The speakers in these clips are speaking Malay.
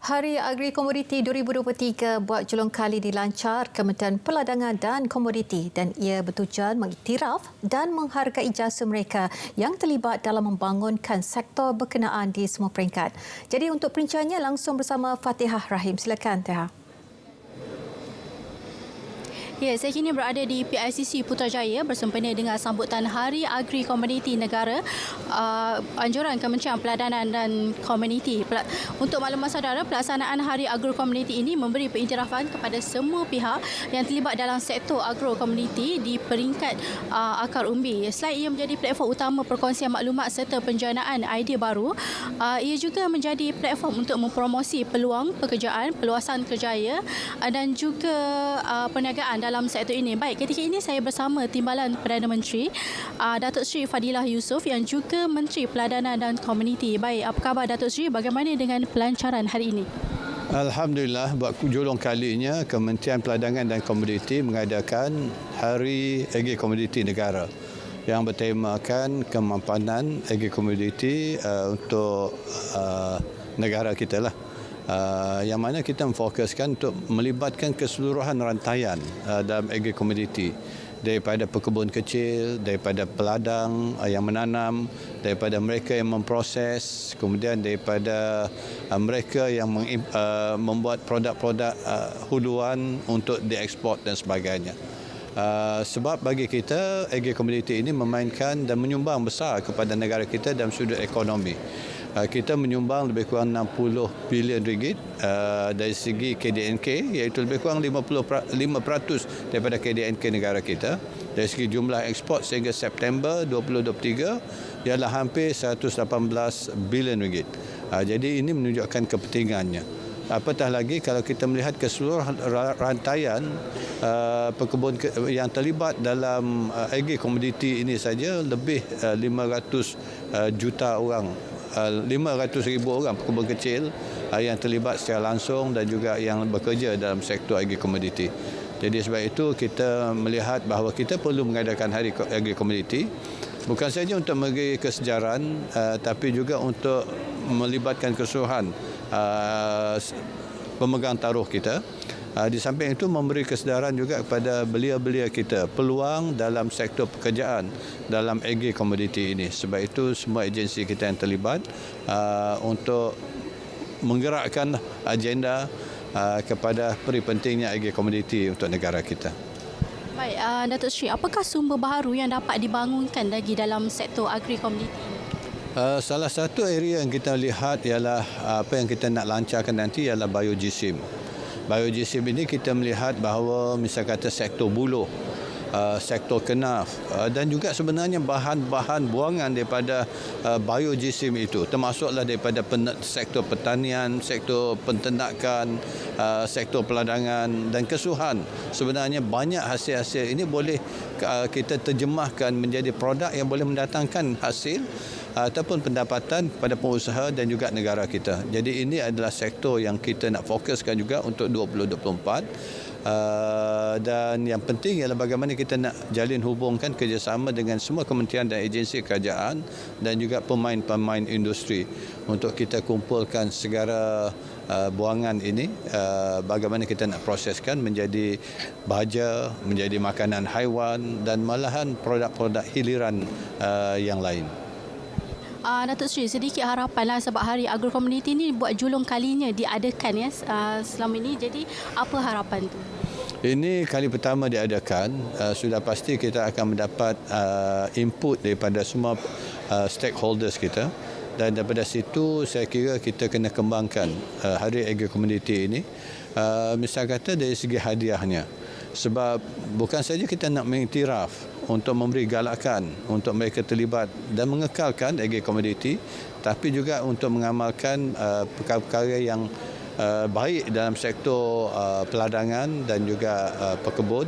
Hari Agri Komoditi 2023 buat julung kali dilancar Kementerian Perdagangan dan Komoditi dan ia bertujuan mengiktiraf dan menghargai jasa mereka yang terlibat dalam membangunkan sektor berkenaan di semua peringkat. Jadi untuk perbincangannya langsung bersama Fatihah Rahim. Silakan Fatihah. Ya, saya kini berada di PICC Putrajaya bersempena dengan sambutan Hari Agri Komoditi Negara, anjuran Kementerian Perdagangan dan Komuniti. Untuk makluman saudara, pelaksanaan Hari Agri Komoditi ini memberi pengiktirafan kepada semua pihak yang terlibat dalam sektor agro komuniti di peringkat akar umbi. Selain ia menjadi platform utama perkongsian maklumat serta penjanaan idea baru, ia juga menjadi platform untuk mempromosi peluang pekerjaan, peluasan kerjaya dan juga perniagaan dalam sektor ini. Baik, ketika ini saya bersama Timbalan Perdana Menteri Datuk Seri Fadilah Yusof yang juga Menteri Perdagangan dan Komuniti. Baik, apa khabar Datuk Seri? Bagaimana dengan pelancaran hari ini? Alhamdulillah, buat julung kalinya Kementerian Perdagangan dan Komoditi mengadakan Hari Agri Komoditi Negara yang bertemakan kemampanan agri komoditi untuk negara kita lah. Yang mana kita memfokuskan untuk melibatkan keseluruhan rantaian dalam agri komoditi, daripada pekebun kecil, daripada peladang yang menanam, daripada mereka yang memproses, kemudian daripada mereka yang membuat produk-produk huluan untuk diekspor dan sebagainya. Sebab bagi kita, agri komoditi ini memainkan dan menyumbang besar kepada negara kita dalam sudut ekonomi. Kita menyumbang lebih kurang 60 bilion ringgit dari segi KDNK, iaitu lebih kurang 5% daripada KDNK negara kita. Dari segi jumlah ekspor sehingga September 2023 ialah hampir 118 bilion ringgit. Jadi ini menunjukkan kepentingannya. Apatah lagi kalau kita melihat keseluruhan rantaian pekebun yang terlibat dalam agri komoditi ini saja, lebih 500 juta orang, 500,000 orang pekebun kecil yang terlibat secara langsung dan juga yang bekerja dalam sektor agri komoditi. Jadi sebab itu kita melihat bahawa kita perlu mengadakan Hari Agri Komoditi bukan saja untuk memberi kesejaran tapi juga untuk melibatkan keseluruhan pemegang taruh kita. Di samping itu memberi kesedaran juga kepada belia-belia kita peluang dalam sektor pekerjaan dalam agri komoditi ini. Sebab itu semua agensi kita yang terlibat untuk menggerakkan agenda kepada peri pentingnya agri komoditi untuk negara kita. Baik, Datuk Seri, apakah sumber baharu yang dapat dibangunkan lagi dalam sektor agri komoditi ini? Salah satu area yang kita lihat ialah apa yang kita nak lancarkan nanti ialah biogesim. Biogesim ini kita melihat bahawa misal kata sektor buluh, sektor kenaf dan juga sebenarnya bahan-bahan buangan daripada biogesim itu termasuklah daripada sektor pertanian, sektor penternakan, sektor peladangan dan kesuhan. Sebenarnya banyak hasil-hasil ini boleh kita terjemahkan menjadi produk yang boleh mendatangkan hasil ataupun pendapatan kepada pengusaha dan juga negara kita. Jadi ini adalah sektor yang kita nak fokuskan juga untuk 2024. Dan yang penting ialah bagaimana kita nak jalin hubungkan kerjasama dengan semua kementerian dan agensi kerajaan dan juga pemain-pemain industri untuk kita kumpulkan segala buangan ini, bagaimana kita nak proseskan menjadi baja, menjadi makanan haiwan dan malahan produk-produk hiliran yang lain. Datuk Seri, sedikit harapanlah sebab Hari Agro Komuniti ini buat julung kalinya diadakan ya selama ini. Jadi apa harapan tu? Ini kali pertama diadakan, sudah pasti kita akan mendapat input daripada semua stakeholders kita dan daripada situ saya kira kita kena kembangkan Hari Agri Komoditi ini. Misal kata dari segi hadiahnya, sebab bukan saja kita nak mengiktiraf untuk memberi galakan untuk mereka terlibat dan mengekalkan agri komoditi, tapi juga untuk mengamalkan perkara-perkara yang baik dalam sektor peladangan dan juga pekebun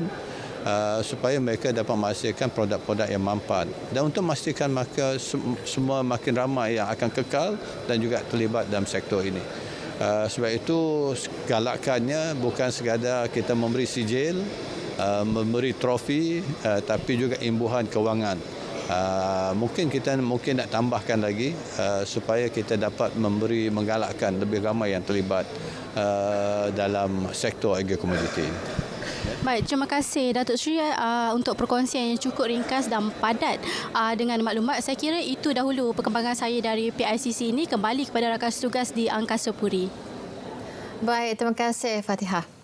supaya mereka dapat menghasilkan produk-produk yang mampan dan untuk memastikan maka semua makin ramai yang akan kekal dan juga terlibat dalam sektor ini. Sebab itu galakannya bukan sekadar kita memberi sijil, memberi trofi, tapi juga imbuhan kewangan Mungkin kita nak tambahkan lagi supaya kita dapat menggalakkan lebih ramai yang terlibat dalam sektor agrokomoditi ini. Baik, terima kasih Datuk Seri untuk perkongsian yang cukup ringkas dan padat dengan maklumat. Saya kira itu dahulu perkembangan saya dari PICC ini. Kembali kepada rakan tugas di Angkasa Puri. Baik, terima kasih Fatihah.